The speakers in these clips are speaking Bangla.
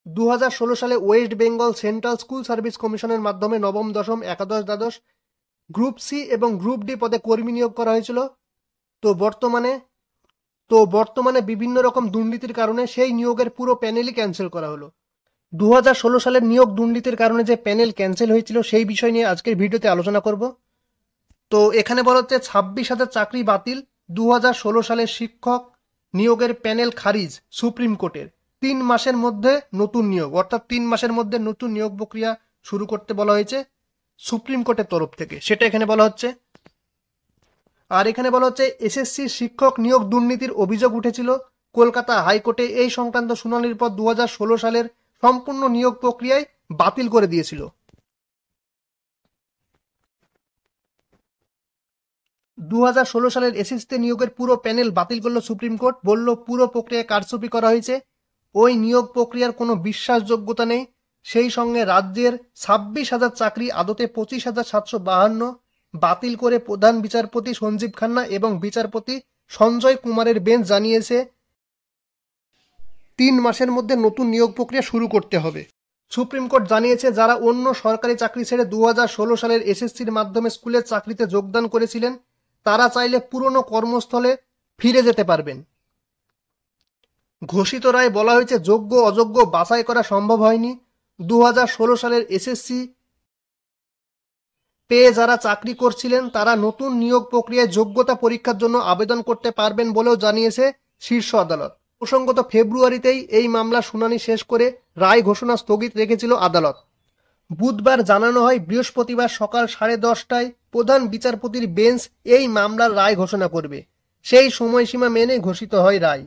2016 সালে West Bengal central school service কমিশনের মাধ্যমে নবম, দশম, একাদশ, দ্বাদশ, গ্রুপ সি এবং গ্রুপ ডি পদে কর্মী নিয়োগ করা হয়েছিল। তো বর্তমানে বিভিন্ন রকম দুর্নীতির কারণে সেই নিয়োগের পুরো প্যানেলই ক্যান্সেল করা হলো। 2016 সালের নিয়োগ দুর্নীতির কারণে যে প্যানেল ক্যান্সেল হয়েছিল সেই বিষয় নিয়ে আজকের ভিডিওতে আলোচনা করব। তো এখানে বলা হচ্ছে 26,000 চাকরি বাতিল, 2016 সালের শিক্ষক নিয়োগের প্যানেল খারিজ সুপ্রিম কোর্টের, 3 মাসের মধ্যে নতুন নিয়োগ, অর্থাৎ 3 মাসের মধ্যে নতুন নিয়োগ প্রক্রিয়া শুরু করতে বলা হয়েছে সুপ্রিম কোর্টের তরফ থেকে, সেটা এখানে বলা হচ্ছে। আর এখানে বলা হচ্ছে এসএসসি শিক্ষক নিয়োগ দুর্নীতির অভিযোগ উঠেছিল কলকাতা হাইকোর্টে, এই সংক্রান্ত শুনানির পর 2016 সালের সম্পূর্ণ নিয়োগ প্রক্রিয়ায় বাতিল করে দিয়েছিল। 2016 সালের এসএসসিতে নিয়োগের পুরো প্যানেল বাতিল করলো সুপ্রিম কোর্ট, বলল পুরো প্রক্রিয়ায় কারচুপি করা হয়েছে, ওই নিয়োগ প্রক্রিয়ার কোনো বিশ্বাসযোগ্যতা নেই। সেই সঙ্গে রাজ্যের 26,000 চাকরি আদতে 25,752 বাতিল করে প্রধান বিচারপতি সঞ্জীব খান্না এবং বিচারপতি সঞ্জয় কুমারের বেঞ্চ জানিয়েছে 3 মাসের মধ্যে নতুন নিয়োগ প্রক্রিয়া শুরু করতে হবে। সুপ্রিম কোর্ট জানিয়েছে যারা অন্য সরকারি চাকরি ছেড়ে 2016 সালের এসএসসির মাধ্যমে স্কুলের চাকরিতে যোগদান করেছিলেন তারা চাইলে পুরনো কর্মস্থলে ফিরে যেতে পারবেন। ঘোষিত রায়ে বলা হয়েছে যোগ্য অযোগ্য বাছাই করা সম্ভব হয়নি। 2016 সালের এসএসসি পেয়ে যারা চাকরি করছিলেন তারা নতুন নিয়োগ প্রক্রিয়ায় যোগ্যতা পরীক্ষার জন্য আবেদন করতে পারবেন বলেও জানিয়েছে শীর্ষ আদালত। প্রসঙ্গত ফেব্রুয়ারিতেই এই মামলা শুনানি শেষ করে রায় ঘোষণা স্থগিত রেখেছিল আদালত। বুধবার জানানো হয় বৃহস্পতিবার সকাল 10:30টায় প্রধান বিচারপতির বেঞ্চ এই মামলার রায় ঘোষণা করবে, সেই সময়সীমা মেনে ঘোষিত হয় রায়।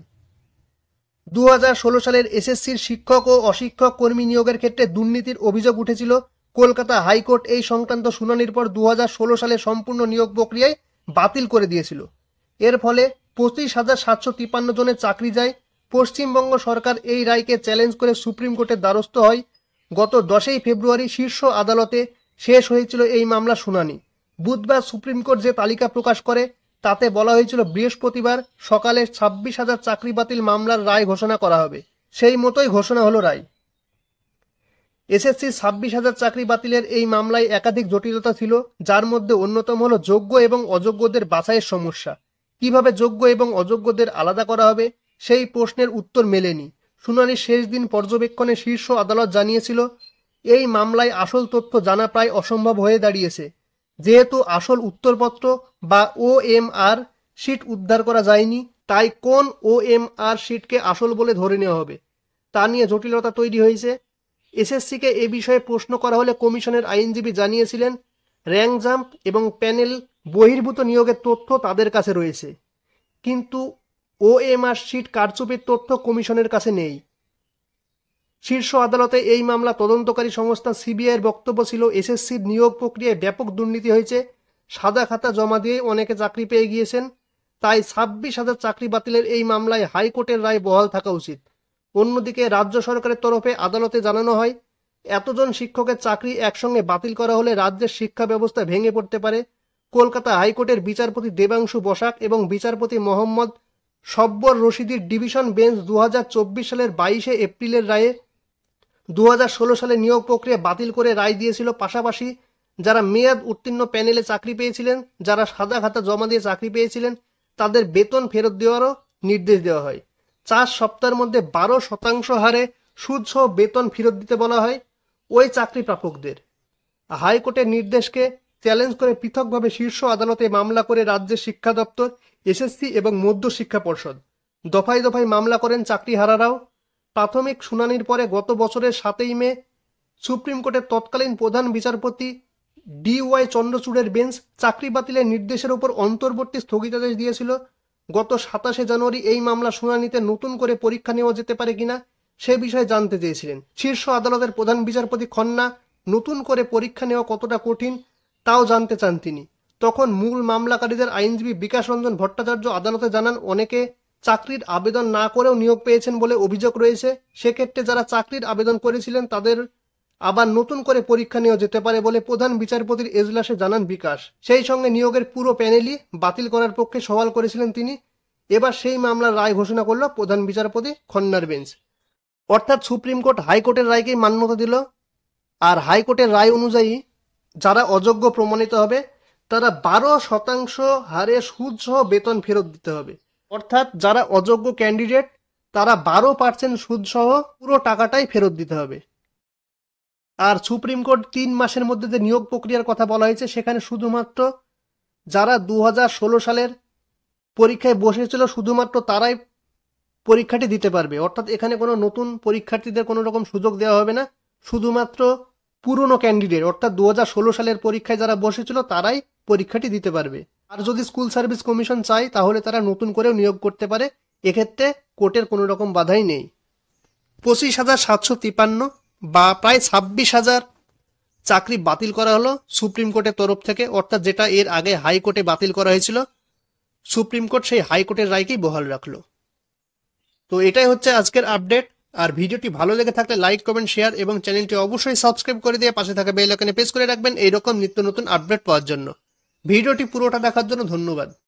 2016 সালের এসএসসির শিক্ষক ও অশিক্ষক কর্মী নিয়োগের ক্ষেত্রে দুর্নীতির অভিযোগ উঠেছিল কলকাতা হাইকোর্ট, এই সংক্রান্ত শুনানির পর 2016 সালে সম্পূর্ণ নিয়োগ প্রক্রিয়ায় বাতিল করে দিয়েছিল। এর ফলে 25,753 জনের চাকরি যায়। পশ্চিমবঙ্গ সরকার এই রায়কে চ্যালেঞ্জ করে সুপ্রিম কোর্টের দ্বারস্থ হয়। গত 10 ফেব্রুয়ারি শীর্ষ আদালতে শেষ হয়েছিল এই মামলা শুনানি। বুধবার সুপ্রিম কোর্ট যে তালিকা প্রকাশ করে তাতে বলা হয়েছিল বৃহস্পতিবার সকালে 26,000 চাকরি বাতিল মামলার রায় ঘোষণা করা হবে, সেই মতোই ঘোষণা হলো রায়। এসএসসি 26,000 চাকরি বাতিলের এই মামলায় একাধিক জটিলতা ছিল, যার মধ্যে অন্যতম হলো যোগ্য এবং অযোগ্যদের বাছাইয়ের সমস্যা। কিভাবে যোগ্য এবং অযোগ্যদের আলাদা করা হবে সেই প্রশ্নের উত্তর মেলেনি। শুনানির শেষ দিন পর্যবেক্ষণে শীর্ষ আদালত জানিয়েছিল এই মামলায় আসল তথ্য জানা প্রায় অসম্ভব হয়ে দাঁড়িয়েছে, যেহেতু আসল উত্তরপত্র বা ওএমআর শিট উদ্ধার করা যায়নি, তাই কোন ওএমআর শিটকে আসল বলে ধরে নেওয়া হবে তা নিয়ে জটিলতা তৈরি হয়েছে। এসএসসিকে এ বিষয়ে প্রশ্ন করা হলে কমিশনের আইনজীবী জানিয়েছিলেন র্যাঙ্ক জাম্প এবং প্যানেল বহির্ভূত নিয়োগের তথ্য তাদের কাছে রয়েছে, কিন্তু ওএমআর শিট কারচুপির তথ্য কমিশনের কাছে নেই। শীর্ষ আদালতে এই মামলা তদন্তকারী সংস্থা সিবিআইয়ের বক্তব্য ছিল এসএসসির নিয়োগ প্রক্রিয়ায় ব্যাপক দুর্নীতি হয়েছে, সাদা খাতা জমা দিয়ে অনেকে চাকরি পেয়ে গিয়েছেন, তাই 26,000 চাকরি বাতিলের এই মামলায় হাইকোর্টের রায় বহাল থাকা উচিত। অন্যদিকে রাজ্য সরকারের তরফে আদালতে জানানো হয় এতজন শিক্ষকের চাকরি একসঙ্গে বাতিল করা হলে রাজ্যের শিক্ষা ব্যবস্থা ভেঙে পড়তে পারে। কলকাতা হাইকোর্টের বিচারপতি দেবাংশু বসাক এবং বিচারপতি মোহাম্মদ সব্বর রশিদির ডিভিশন বেঞ্চ 2024 সালের 22 এপ্রিলের রায়ে 2016 সালে নিয়োগ প্রক্রিয়া বাতিল করে রায় দিয়েছিল। পাশাপাশি যারা মেয়াদ উত্তীর্ণ প্যানেলে চাকরি পেয়েছিলেন, যারা সাদা খাতা জমা দিয়ে চাকরি পেয়েছিলেন তাদের বেতন ফেরত দেওয়ারও নির্দেশ দেওয়া হয়। 4 সপ্তাহের মধ্যে 12% হারে সুদসহ বেতন ফেরত দিতে বলা হয় ওই চাকরি প্রাপকদের। হাইকোর্টের নির্দেশকে চ্যালেঞ্জ করে পৃথকভাবে শীর্ষ আদালতে মামলা করে রাজ্যের শিক্ষা দপ্তর, এসএসসি এবং মধ্য শিক্ষা পর্ষদ। দফায় দফায় মামলা করেন চাকরিহারারাও। প্রাথমিক শুনানির পরে গত বছরের 7 মে সুপ্রিম কোর্টের তৎকালীন প্রধান বিচারপতি DY চন্দ্রচূড়ের বেঞ্চ চাকরি বাতিলের নির্দেশের উপর অন্তর্বর্তী স্থগিতাদেশ দিয়েছিল। গত 27 জানুয়ারি এই মামলা শুনানিতে নতুন করে পরীক্ষা নেওয়া যেতে পারে কিনা সে বিষয়ে জানতে চেয়েছিলেন। শীর্ষ আদালতের প্রধান বিচারপতি খন্না নতুন করে পরীক্ষা নেওয়া কতটা কঠিন তাও জানতে চান তিনি। তখন মূল মামলাকারীদের আইনজীবী বিকাশ রঞ্জন ভট্টাচার্য আদালতে জানান অনেকে চাকরির আবেদন না করেও নিয়োগ পেয়েছেন বলে অভিযোগ রয়েছে, সেক্ষেত্রে যারা চাকরির আবেদন করেছিলেন তাদের আবার নতুন করে পরীক্ষা নেওয়া যেতে পারে বলে প্রধান বিচারপতির এজলাসে জানান বিকাশ। সেই সঙ্গে নিয়োগের পুরো প্যানেলই বাতিল করার পক্ষে সওয়াল করেছিলেন তিনি। এবার সেই মামলার রায় ঘোষণা করল প্রধান বিচারপতি খন্নার বেঞ্চ। অর্থাৎ সুপ্রিম কোর্ট হাইকোর্টের রায়কেই মান্যতা দিল, আর হাইকোর্টের রায় অনুযায়ী যারা অযোগ্য প্রমাণিত হবে তারা 12% হারে সুদ সহ বেতন ফেরত দিতে হবে। অর্থাৎ যারা অযোগ্য ক্যান্ডিডেট তারা 12% সুদ সহ পুরো টাকাটাই ফেরত দিতে হবে। আর সুপ্রিম কোর্ট 3 মাসের মধ্যে যে নিয়োগ প্রক্রিয়ার কথা বলা হয়েছে সেখানে শুধুমাত্র যারা 2016 সালের পরীক্ষায় বসেছিল শুধুমাত্র তারাই পরীক্ষাটি দিতে পারবে। অর্থাৎ এখানে কোনো নতুন পরীক্ষার্থীদের কোনো রকম সুযোগ দেওয়া হবে না, শুধুমাত্র পুরনো ক্যান্ডিডেট অর্থাৎ 2016 সালের পরীক্ষায় যারা বসেছিল তারাই পরীক্ষাটি দিতে পারবে। আর যদি স্কুল সার্ভিস কমিশন চায় তাহলে তারা নতুন করেও নিয়োগ করতে পারে, এক্ষেত্রে কোর্টের কোনো রকম বাধাই নেই। 25,753 বা প্রায় 26,000 চাকরি বাতিল করা হলো সুপ্রিম কোর্টের তরফ থেকে, অর্থাৎ যেটা এর আগে হাইকোর্টে বাতিল করা হয়েছিল, সুপ্রিম কোর্ট সেই হাইকোর্টের রায়কেই বহাল রাখলো। তো এটাই হচ্ছে আজকের আপডেট। আর ভিডিওটি ভালো লেগে থাকলে লাইক, কমেন্ট, শেয়ার এবং চ্যানেলটি অবশ্যই সাবস্ক্রাইব করে দিয়ে পাশে থাকা বেল আইকনে প্রেস করে রাখবেন এইরকম নিত্য নতুন আপডেট পাওয়ার জন্য। ভিডিওটি পুরোটা দেখার জন্য ধন্যবাদ।